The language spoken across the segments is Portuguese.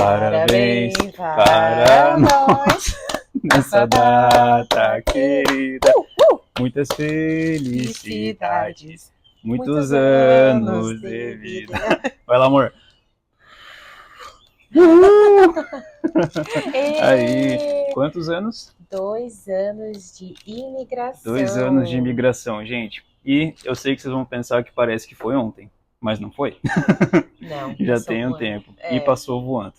Parabéns para para nós nessa data querida. Muitas felicidades, felicidades, muitos anos de vida. Vai lá, amor. Aí, quantos anos? 2 anos de imigração. 2 anos de imigração, gente. E eu sei que vocês vão pensar que parece que foi ontem, mas não foi. Não, Já passou tem um voando. tempo. E passou voando.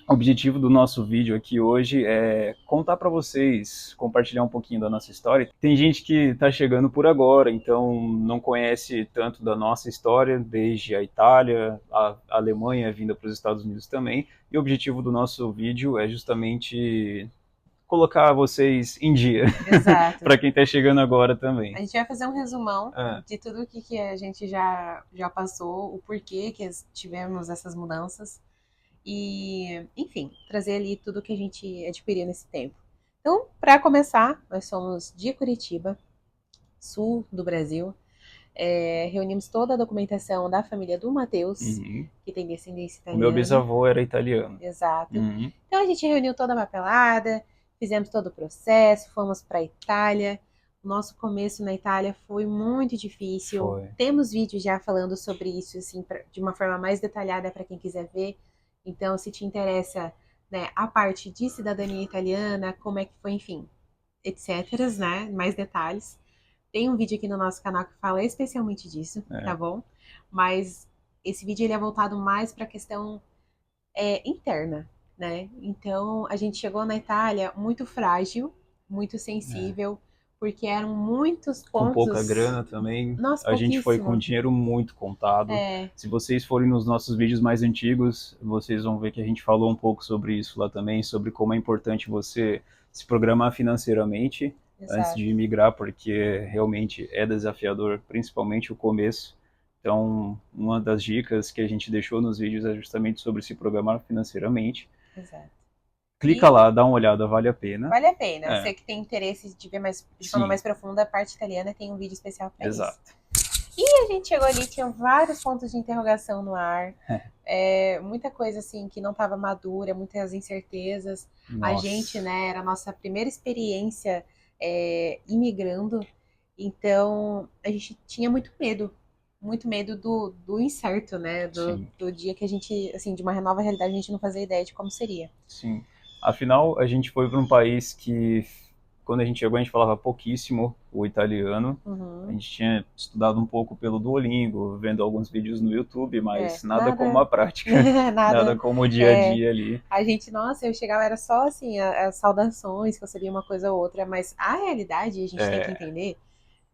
O objetivo do nosso vídeo aqui hoje é contar para vocês, compartilhar um pouquinho da nossa história. Tem gente que está chegando por agora, então não conhece tanto da nossa história, desde a Itália, a Alemanha, vinda para os Estados Unidos também. E o objetivo do nosso vídeo é justamente colocar vocês em dia, Exato. para quem está chegando agora também. A gente vai fazer um resumão de tudo o que a gente já passou, o porquê que tivemos essas mudanças. E, enfim, trazer ali tudo que a gente adquiriu nesse tempo. Então, para começar, nós somos de Curitiba, sul do Brasil. Reunimos toda a documentação da família do Matheus, que tem descendência O italiana. meu bisavô era italiano. Exato. Então a gente reuniu toda a papelada, fizemos todo o processo, fomos para a Itália. O nosso começo na Itália foi muito difícil. Foi. Temos vídeos já falando sobre isso, assim, de uma forma mais detalhada para quem quiser ver. Então, se te interessa, né, a parte de cidadania italiana, como é que foi, enfim, etc, né, mais detalhes. Tem um vídeo aqui no nosso canal que fala especialmente disso, tá bom? Mas esse vídeo ele é voltado mais para a questão interna, né? Então, a gente chegou na Itália muito frágil, muito sensível, porque eram muitos pontos... Com pouca grana também. Nossa, a gente foi com pouquíssimo. dinheiro muito contado. Se vocês forem nos nossos vídeos mais antigos, vocês vão ver que a gente falou um pouco sobre isso lá também, sobre como é importante você se programar financeiramente antes de imigrar, porque realmente é desafiador, principalmente o começo. Então, uma das dicas que a gente deixou nos vídeos é justamente sobre se programar financeiramente. Exato. Clica lá, dá uma olhada, vale a pena. Vale a pena. Você que tem interesse de ver de forma mais profunda a parte italiana, tem um vídeo especial para isso. E a gente chegou ali, tinha vários pontos de interrogação no ar. Muita coisa assim que não estava madura, muitas incertezas. Nossa. A gente, né, era a nossa primeira experiência imigrando. Então, a gente tinha muito medo do incerto, né? Do dia que a gente, assim, de uma nova realidade, a gente não fazia ideia de como seria. Sim. Afinal, a gente foi para um país que, quando a gente chegou, a gente falava pouquíssimo o italiano. A gente tinha estudado um pouco pelo Duolingo, vendo alguns vídeos no YouTube, mas nada como a prática, nada como o dia a dia ali. A gente, nossa, eu chegava, era só assim, as saudações, que eu sabia uma coisa ou outra, mas a realidade, a gente tem que entender,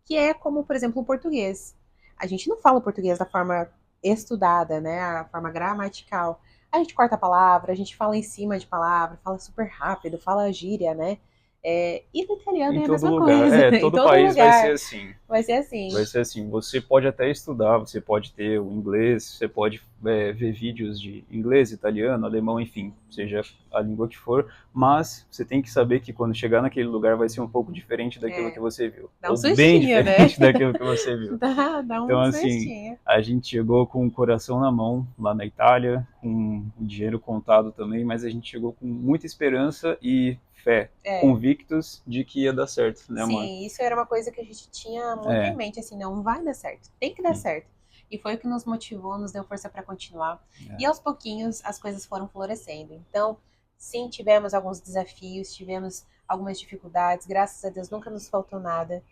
que é como, por exemplo, o português. A gente não fala o português da forma estudada, né, a forma gramatical. A gente corta a palavra, a gente fala em cima de palavra, fala super rápido, fala gíria, né? E no italiano é a mesma coisa. Todo país vai ser assim. Vai ser assim. Vai ser assim. Você pode até estudar, você pode ter o inglês, você pode ver vídeos de inglês, italiano, alemão, enfim, seja a língua que for, mas você tem que saber que quando chegar naquele lugar vai ser um pouco diferente daquilo que você viu. Dá um sustinho, bem diferente daquilo que você viu. Dá Então, um assim, sustinho. a gente chegou com o coração na mão lá na Itália, com o dinheiro contado também, mas a gente chegou com muita esperança e fé, convictos de que ia dar certo, né, amor? Sim, isso era uma coisa que a gente tinha muito em mente, assim, não vai dar certo, tem que dar certo. E foi o que nos motivou, nos deu força para continuar. E aos pouquinhos as coisas foram florescendo. Então, sim, tivemos alguns desafios, tivemos algumas dificuldades, graças a Deus nunca nos faltou nada,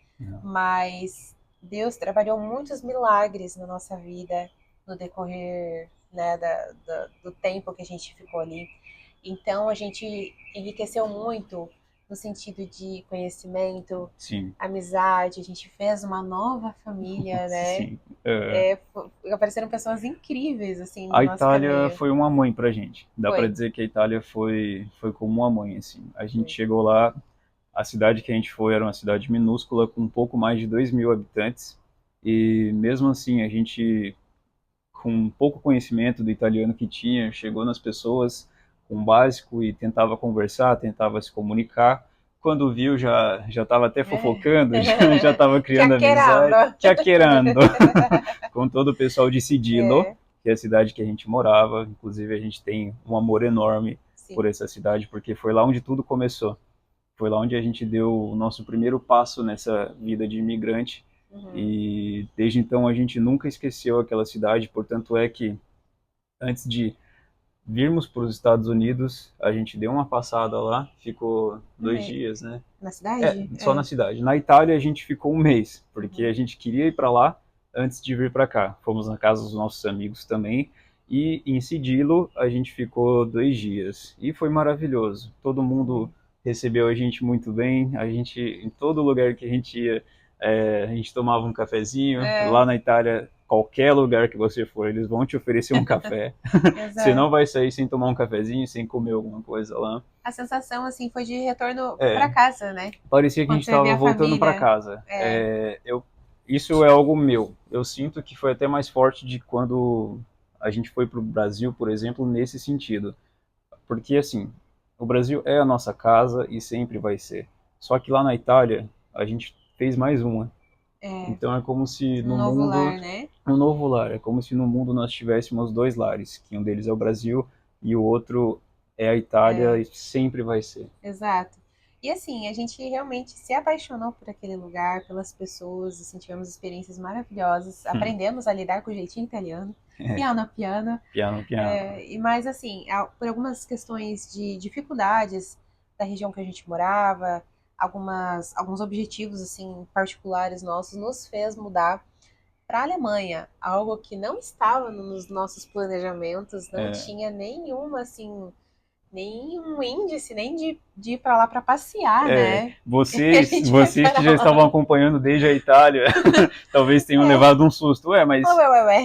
mas Deus trabalhou muitos milagres na nossa vida no decorrer, né, do tempo que a gente ficou ali. Então, a gente enriqueceu muito no sentido de conhecimento, amizade, a gente fez uma nova família, né? Apareceram pessoas incríveis, assim, no a nosso Itália caminho. foi uma mãe pra gente. Dá pra dizer que a Itália foi como uma mãe, assim. A gente chegou lá, a cidade que a gente foi era uma cidade minúscula, com um pouco mais de 2.000 habitantes, e mesmo assim a gente, com pouco conhecimento do italiano que tinha, chegou nas pessoas com o básico e tentava conversar, tentava se comunicar, quando viu já estava até fofocando, já estava criando amizade, chaqueirando com todo o pessoal de Sedilo, que é a cidade que a gente morava. Inclusive a gente tem um amor enorme por essa cidade, porque foi lá onde tudo começou. Foi lá onde a gente deu o nosso primeiro passo nessa vida de imigrante. E desde então a gente nunca esqueceu aquela cidade. Portanto é que antes de virmos para os Estados Unidos, a gente deu uma passada lá, ficou 2 dias, né? Na cidade? Só na cidade. Na Itália a gente ficou 1 mês, porque a gente queria ir para lá antes de vir para cá. Fomos na casa dos nossos amigos também. E em Sedilo a gente ficou 2 dias. E foi maravilhoso. Todo mundo recebeu a gente muito bem. A gente, em todo lugar que a gente ia, a gente tomava um cafezinho. Lá na Itália, qualquer lugar que você for, eles vão te oferecer um café. Você não vai sair sem tomar um cafezinho, sem comer alguma coisa lá. A sensação, assim, foi de retorno para casa, né? Parecia que a gente estava voltando para casa. Isso é algo meu. Eu sinto que foi até mais forte de quando a gente foi para o Brasil, por exemplo, nesse sentido. Porque, assim, o Brasil é a nossa casa e sempre vai ser. Só que lá na Itália, a gente fez mais uma. Então é como se no novo mundo... lar, né? Um novo lar. É como se no mundo nós tivéssemos 2 lares, que um deles é o Brasil e o outro é a Itália e sempre vai ser. Exato. E assim, a gente realmente se apaixonou por aquele lugar, pelas pessoas, assim, tivemos experiências maravilhosas, aprendemos a lidar com o jeitinho italiano, piano a piano. Piano a piano. E mais assim, por algumas questões de dificuldades da região que a gente morava, alguns objetivos assim particulares nossos nos fez mudar para a Alemanha, algo que não estava nos nossos planejamentos, não tinha nenhuma assim, nenhum índice nem de ir para lá para passear, né? Vocês que já estavam acompanhando desde a Itália, talvez tenham levado um susto. Mas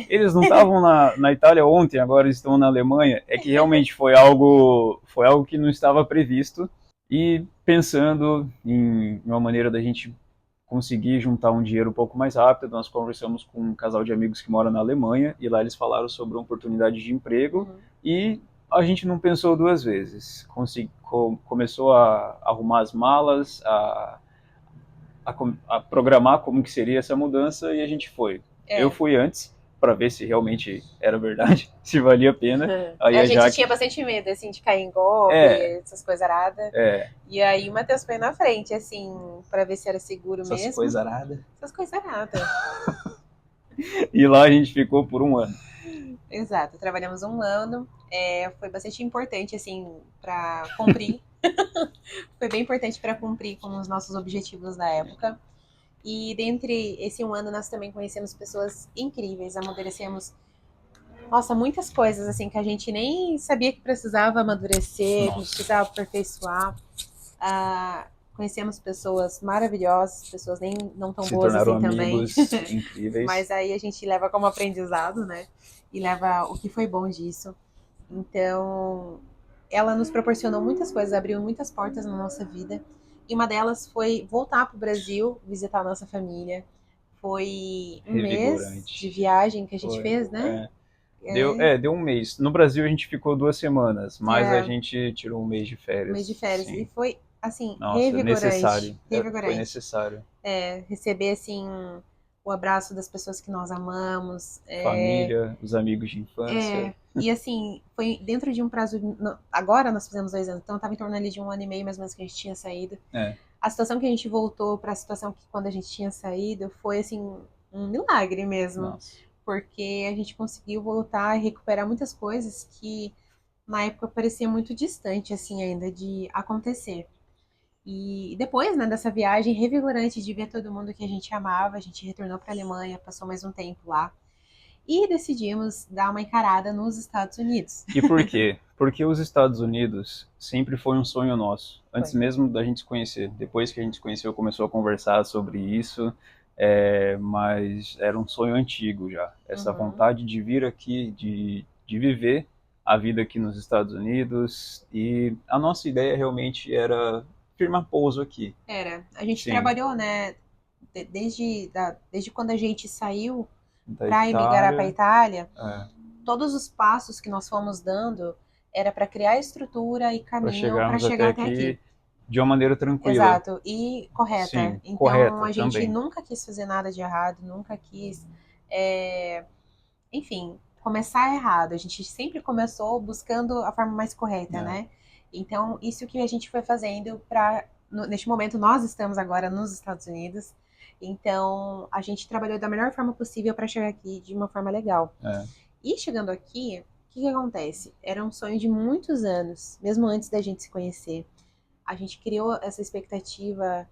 eles não estavam na Itália ontem, agora estão na Alemanha. É que realmente foi algo que não estava previsto. E pensando em uma maneira da gente conseguir juntar um dinheiro um pouco mais rápido, nós conversamos com um casal de amigos que mora na Alemanha, e lá eles falaram sobre uma oportunidade de emprego, e a gente não pensou 2 vezes. Começou a arrumar as malas, a programar como que seria essa mudança, e a gente foi. Eu fui antes, para ver se realmente era verdade, se valia a pena. Aí a gente tinha bastante medo, assim, de cair em golpe, essas coisas aradas. E aí o Matheus foi na frente, assim, para ver se era seguro mesmo. Essas coisas aradas. Essas coisas aradas. E lá a gente ficou por 1 ano. Exato, trabalhamos 1 ano. Foi bastante importante, assim, para cumprir. Foi bem importante para cumprir com os nossos objetivos na época. E dentre esse 1 ano nós também conhecemos pessoas incríveis, amadurecemos, nossa, muitas coisas assim que a gente nem sabia que precisava amadurecer, que precisava aperfeiçoar. Conhecemos pessoas maravilhosas, pessoas nem não tão boas assim também. Incríveis. Mas aí a gente leva como aprendizado, né? E leva o que foi bom disso. Então, ela nos proporcionou muitas coisas, abriu muitas portas na nossa vida. E uma delas foi voltar para o Brasil, visitar a nossa família. Foi um mês de viagem que a gente fez, né? Deu 1 mês. No Brasil a gente ficou 2 semanas, mas a gente tirou 1 mês de férias. 1 mês de férias. Sim. E foi, assim, nossa, revigorante. Necessário. Revigorante. Foi necessário. Receber, assim, o abraço das pessoas que nós amamos. Família, os amigos de infância. E assim, foi dentro de um prazo... Agora nós fizemos 2 anos, então estava em torno ali de 1 ano e meio, mais ou menos, que a gente tinha saído. A situação que a gente voltou para a situação que quando a gente tinha saído foi, assim, um milagre mesmo. Nossa. Porque a gente conseguiu voltar e recuperar muitas coisas que na época parecia muito distante, assim, ainda de acontecer. E depois, né, dessa viagem revigorante de ver todo mundo que a gente amava, a gente retornou para a Alemanha, passou mais um tempo lá. E decidimos dar uma encarada nos Estados Unidos. E por quê? Porque os Estados Unidos sempre foi um sonho nosso, antes mesmo da gente se conhecer. Depois que a gente se conheceu, começou a conversar sobre isso, mas era um sonho antigo já. Essa vontade de vir aqui, de viver a vida aqui nos Estados Unidos. E a nossa ideia realmente era firmar pouso aqui. A gente trabalhou, né, desde quando a gente saiu para emigrar para a Itália, todos os passos que nós fomos dando era para criar estrutura e caminho para chegar até aqui. de uma maneira tranquila. Exato, e correta. Sim, então correta a gente também. nunca quis fazer nada de errado, nunca quis, enfim, começar errado. A gente sempre começou buscando a forma mais correta, né? Então, isso que a gente foi fazendo neste momento, nós estamos agora nos Estados Unidos, então a gente trabalhou da melhor forma possível para chegar aqui de uma forma legal. E chegando aqui, o que acontece? Era um sonho de muitos anos, mesmo antes da gente se conhecer. A gente criou essa expectativa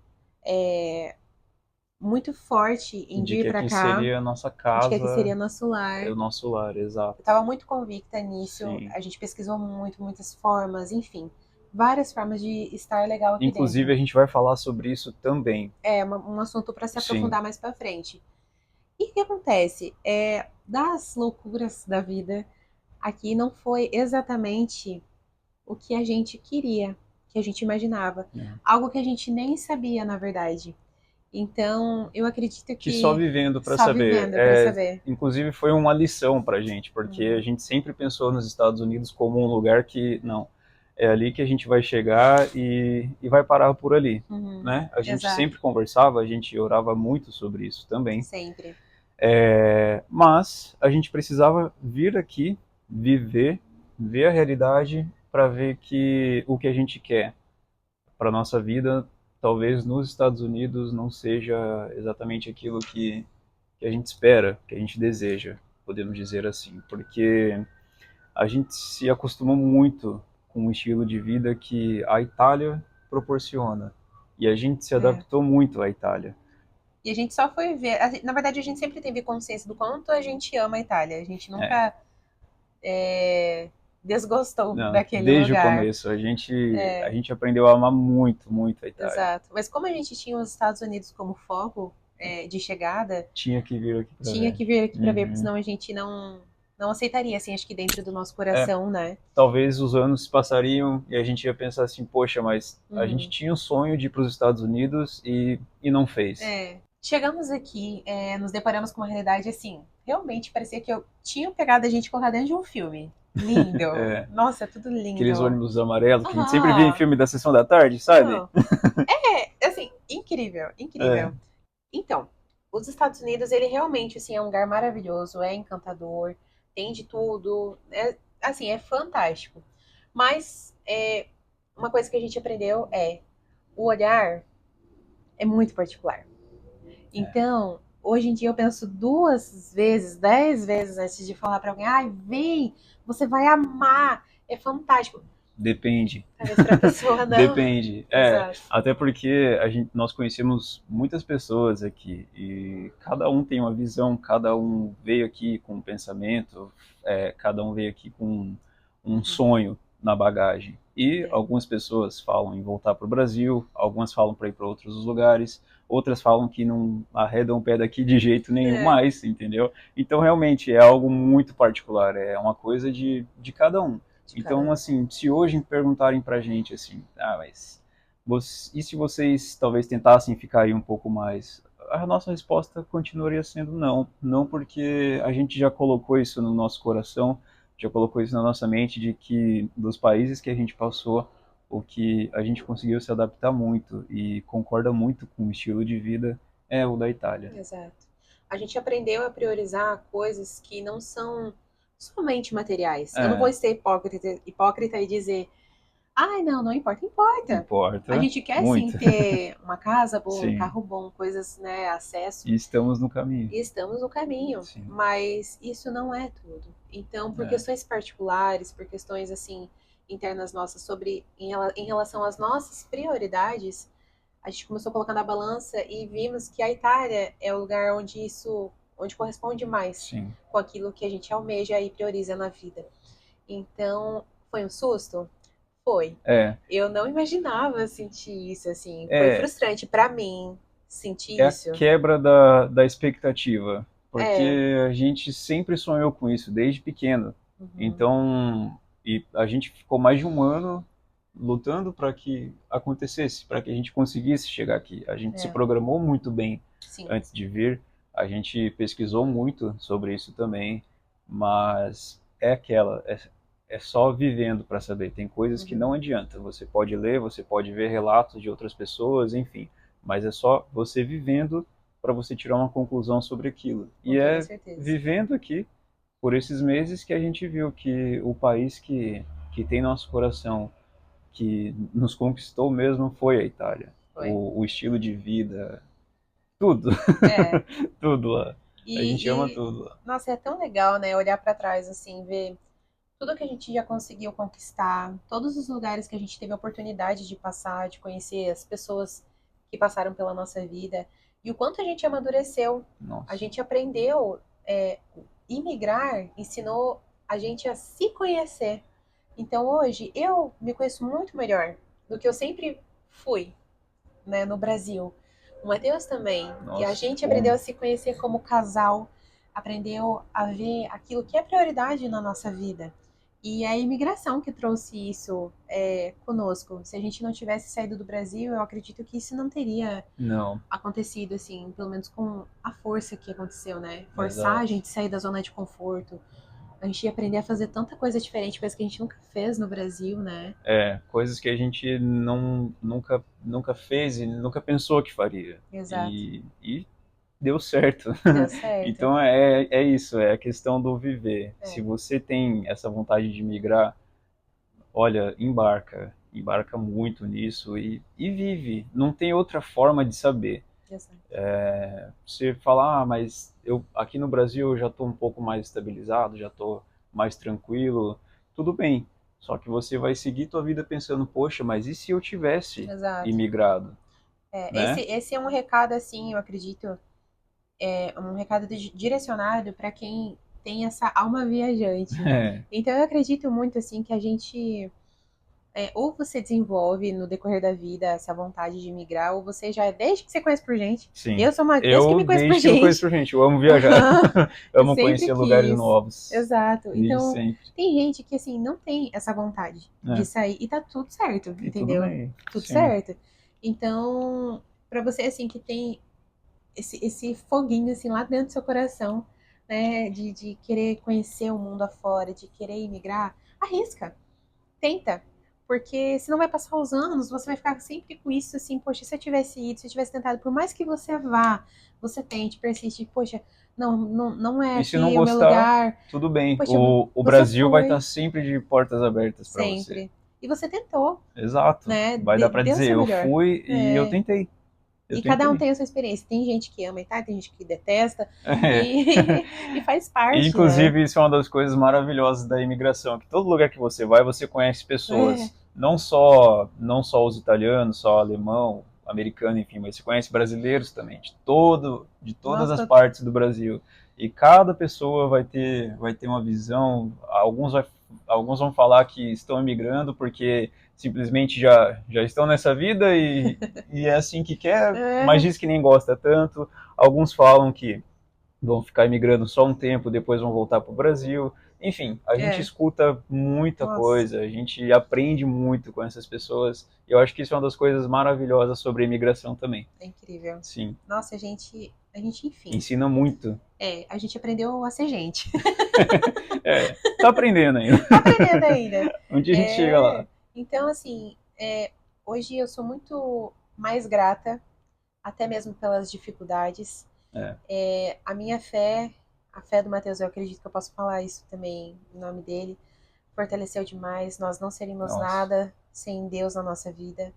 muito forte em vir para cá. De que aqui seria a nossa casa. De que aqui seria nosso lar. É o nosso lar, exato. Eu estava muito convicta nisso. Sim. A gente pesquisou muitas formas, enfim. Várias formas de estar legal aqui Inclusive, dentro. a gente vai falar sobre isso também. É um assunto para se aprofundar mais para frente. E o que acontece? Das loucuras da vida, aqui não foi exatamente o que a gente queria, que a gente imaginava. Algo que a gente nem sabia, na verdade. Então, eu acredito que só vivendo para saber. Vivendo pra saber. Inclusive, foi uma lição pra gente, porque a gente sempre pensou nos Estados Unidos como um lugar que, não, é ali que a gente vai chegar e vai parar por ali, né? A gente sempre conversava, a gente orava muito sobre isso também. Sempre. Mas a gente precisava vir aqui, viver, ver a realidade para ver que o que a gente quer para nossa vida, talvez nos Estados Unidos não seja exatamente aquilo que a gente espera, que a gente deseja, podemos dizer assim, porque a gente se acostumou muito com o estilo de vida que a Itália proporciona, e a gente se adaptou muito à Itália. E a gente só foi ver, na verdade a gente sempre teve consciência do quanto a gente ama a Itália, a gente nunca desgostou daquele desde lugar. Desde o começo, a gente aprendeu a amar muito a Itália. Exato, mas como a gente tinha os Estados Unidos como foco de chegada, tinha que vir aqui para ver, porque senão a gente não aceitaria, assim, acho que dentro do nosso coração, né? Talvez os anos passariam e a gente ia pensar assim, poxa, mas a gente tinha o sonho de ir para os Estados Unidos e não fez. Chegamos aqui, nos deparamos com uma realidade assim, realmente parecia que eu tinha pegado a gente colocar dentro de um filme. Lindo. Nossa, tudo lindo. Aqueles ônibus amarelos que a gente sempre vê em filme da Sessão da Tarde, sabe? Assim, incrível. Então, os Estados Unidos, ele realmente, assim, é um lugar maravilhoso, é encantador, tem de tudo, assim, é fantástico. Mas, uma coisa que a gente aprendeu o olhar é muito particular. Então, hoje em dia eu penso 2 vezes, 10 vezes antes de falar pra alguém, vem, você vai amar, é fantástico. Depende. Talvez pra pessoa não. Depende. Até porque nós conhecemos muitas pessoas aqui e cada um tem uma visão, cada um veio aqui com um pensamento, cada um veio aqui com um sonho na bagagem. E algumas pessoas falam em voltar para o Brasil, algumas falam para ir para outros lugares, outras falam que não arredam o pé daqui de jeito nenhum mais, entendeu? Então, realmente, é algo muito particular, é uma coisa de cada um. Então, assim, se hoje perguntarem pra gente assim, mas e se vocês talvez tentassem ficar aí um pouco mais? A nossa resposta continuaria sendo não. Não porque a gente já colocou isso no nosso coração, já colocou isso na nossa mente de que dos países que a gente passou, o que a gente conseguiu se adaptar muito e concorda muito com o estilo de vida é o da Itália. Exato. A gente aprendeu a priorizar coisas que não são somente materiais. Eu não vou ser hipócrita e dizer, não importa. Importa. A gente quer muito. Sim ter uma casa boa, um carro bom, coisas, né, acesso. E estamos no caminho. Sim. Mas isso não é tudo. Então, por questões particulares, por questões assim internas nossas em relação às nossas prioridades, a gente começou a colocar na balança e vimos que a Itália é o lugar onde corresponde mais com aquilo que a gente almeja e prioriza na vida. Então, foi um susto? Foi. Eu não imaginava sentir isso, assim. Foi frustrante para mim sentir isso. É a quebra da expectativa. Porque a gente sempre sonhou com isso, desde pequeno. Então, e a gente ficou mais de um ano lutando para que acontecesse, para que a gente conseguisse chegar aqui. A gente se programou muito bem antes de vir, a gente pesquisou muito sobre isso também, mas é só vivendo para saber. Tem coisas que não adianta. Você pode ler, você pode ver relatos de outras pessoas, enfim. Mas é só você vivendo para você tirar uma conclusão sobre aquilo. Com e é certeza. vivendo aqui, por esses meses, que a gente viu que o país que tem nosso coração, que nos conquistou mesmo, foi a Itália. O estilo de vida, tudo. É. Tudo lá. A gente ama tudo lá. Nossa, é tão legal, né? Olhar para trás, assim, ver tudo que a gente já conseguiu conquistar, todos os lugares que a gente teve a oportunidade de passar, de conhecer as pessoas que passaram pela nossa vida, e o quanto a gente amadureceu. Nossa. A gente aprendeu, imigrar ensinou a gente a se conhecer. Então hoje eu me conheço muito melhor do que eu sempre fui, né, no Brasil. O Matheus também. Nossa, e a gente aprendeu a se conhecer como casal, aprendeu a ver aquilo que é prioridade na nossa vida. E a imigração que trouxe isso conosco. Se a gente não tivesse saído do Brasil, eu acredito que isso não teria acontecido, assim, pelo menos com a força que aconteceu, né? Forçar a gente a sair da zona de conforto. A gente ia aprender a fazer tanta coisa diferente, coisa que a gente nunca fez no Brasil, né? Coisas que a gente nunca fez e nunca pensou que faria. Exato. E deu certo. Deu certo. Então é isso, é a questão do viver. Se você tem essa vontade de migrar, olha, embarca muito nisso e vive. Não tem outra forma de saber. Você fala, mas eu aqui no Brasil eu já estou um pouco mais estabilizado, já estou mais tranquilo, tudo bem. Só que você vai seguir tua vida pensando, poxa, mas e se eu tivesse imigrado? Né? Esse é um recado, assim, eu acredito, um recado direcionado para quem tem essa alma viajante. Então eu acredito muito, assim, que a gente ou você desenvolve no decorrer da vida essa vontade de migrar, ou você já, desde que você conhece por gente. Sim. Eu sou uma desde que me conheço por gente. Eu conheço por gente, eu amo viajar. Eu amo conhecer lugares novos. Exato. Então, tem gente que, assim, não tem essa vontade de sair e tá tudo certo, entendeu? Tudo certo. Então, pra você, assim, que tem esse foguinho, assim, lá dentro do seu coração, né, de querer conhecer o mundo afora, de querer imigrar, arrisca. Tenta. Porque senão vai passar os anos, você vai ficar sempre com isso assim, poxa, se eu tivesse ido, se eu tivesse tentado, por mais que você vá, você tente, persiste, poxa, não é aqui o meu lugar. Tudo bem, poxa, o Brasil vai estar sempre de portas abertas para você. Sempre. E você tentou. Exato. Né? Vai dar para dizer, eu fui e eu tentei. Cada um tem a sua experiência. Tem gente que ama Itália, tem gente que detesta. E faz parte. Inclusive, isso é uma das coisas maravilhosas da imigração, que todo lugar que você vai, você conhece pessoas. Não só os italianos, só alemão, americano, enfim, mas você conhece brasileiros também, de todas as partes do Brasil. E cada pessoa vai ter uma visão. Alguns vão falar que estão imigrando porque simplesmente já estão nessa vida e é assim que quer, mas diz que nem gosta tanto. Alguns falam que vão ficar imigrando só um tempo, depois vão voltar para o Brasil. Enfim, a gente escuta muita coisa, a gente aprende muito com essas pessoas. E eu acho que isso é uma das coisas maravilhosas sobre a imigração também. É incrível. Sim. Nossa, a gente, enfim. Ensina muito. A gente aprendeu a ser gente. Tá aprendendo ainda. Tá aprendendo ainda. Um dia a gente chega lá. Então, assim, hoje eu sou muito mais grata, até mesmo pelas dificuldades. A minha fé, a fé do Matheus, eu acredito que eu posso falar isso também em nome dele, fortaleceu demais. Nós não seríamos nada sem Deus na nossa vida.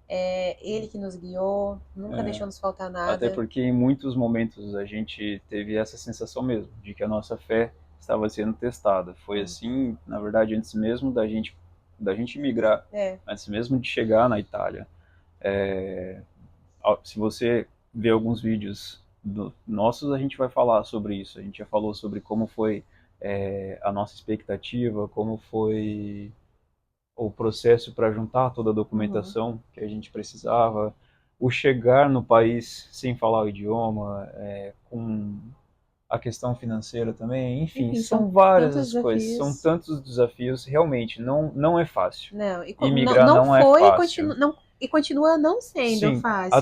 Ele que nos guiou, nunca deixou nos faltar nada. Até porque em muitos momentos a gente teve essa sensação mesmo, de que a nossa fé estava sendo testada. Foi assim, na verdade, antes mesmo da gente migrar, antes mesmo de chegar na Itália. Se você ver alguns vídeos nossos, a gente vai falar sobre isso. A gente já falou sobre como foi a nossa expectativa, como foi o processo para juntar toda a documentação que a gente precisava, o chegar no país sem falar o idioma, com a questão financeira também, enfim, são várias coisas, são tantos desafios, realmente, não é fácil. Não, imigrar não é fácil. E continua não sendo fácil.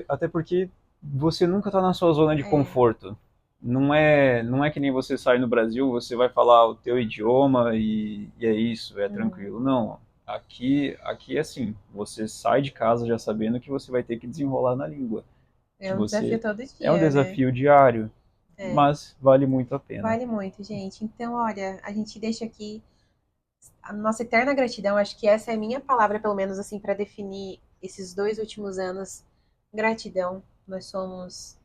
Até porque você nunca está na sua zona de conforto. não é que nem você sai no Brasil, você vai falar o teu idioma e é isso, é tranquilo. Não, aqui é assim, você sai de casa já sabendo que você vai ter que desenrolar na língua. É um desafio todo É um dia, né? desafio diário, mas vale muito a pena. Vale muito, gente. Então, olha, a gente deixa aqui a nossa eterna gratidão. Acho que essa é a minha palavra, pelo menos assim, para definir esses 2 últimos anos. Gratidão. Nós somos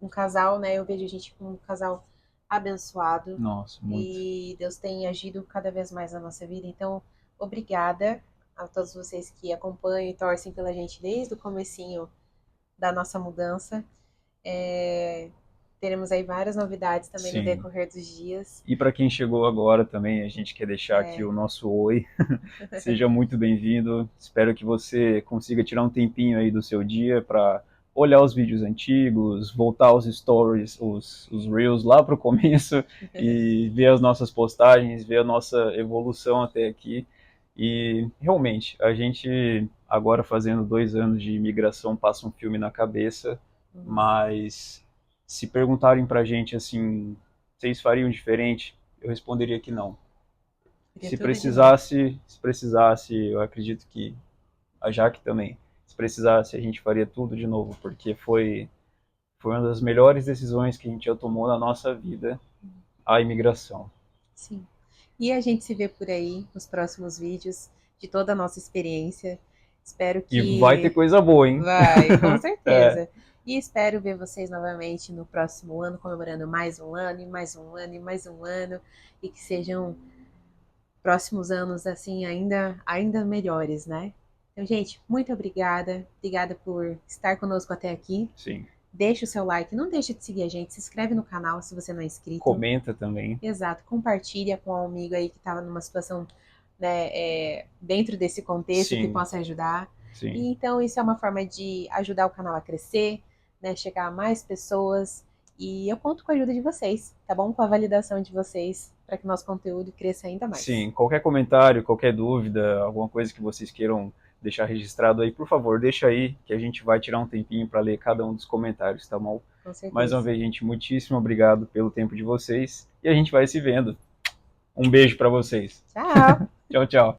um casal, né? Eu vejo a gente como um casal abençoado. Nossa, muito. E Deus tem agido cada vez mais na nossa vida. Então, obrigada a todos vocês que acompanham e torcem pela gente desde o comecinho da nossa mudança. Teremos aí várias novidades também no decorrer dos dias. E para quem chegou agora também, a gente quer deixar aqui o nosso oi. Seja muito bem-vindo. Espero que você consiga tirar um tempinho aí do seu dia para olhar os vídeos antigos, voltar aos stories, os reels lá para o começo e ver as nossas postagens, ver a nossa evolução até aqui. E realmente, a gente agora fazendo 2 anos de imigração passa um filme na cabeça, mas se perguntarem pra gente assim, vocês fariam diferente? Eu responderia que não. Se precisasse, eu acredito que a Jaque também. Se precisasse, a gente faria tudo de novo, porque foi uma das melhores decisões que a gente já tomou na nossa vida, a imigração. Sim. E a gente se vê por aí nos próximos vídeos de toda a nossa experiência. Espero que... E vai ter coisa boa, hein? Vai, com certeza. E espero ver vocês novamente no próximo ano, comemorando mais um ano, e mais um ano, e mais um ano. E que sejam próximos anos, assim, ainda melhores, né? Então, gente, muito obrigada. Obrigada por estar conosco até aqui. Sim. Deixa o seu like, não deixe de seguir a gente, se inscreve no canal se você não é inscrito. Comenta também. Exato, compartilha com um amigo aí que estava numa situação, né, dentro desse contexto que possa ajudar. Sim. E então isso é uma forma de ajudar o canal a crescer, né, chegar a mais pessoas. E eu conto com a ajuda de vocês, tá bom? Com a validação de vocês para que nosso conteúdo cresça ainda mais. Sim, qualquer comentário, qualquer dúvida, alguma coisa que vocês queiram deixar registrado aí, por favor, deixa aí que a gente vai tirar um tempinho para ler cada um dos comentários, tá bom? Com certeza. Mais uma vez, gente, muitíssimo obrigado pelo tempo de vocês e a gente vai se vendo. Um beijo para vocês. Tchau. Tchau, tchau.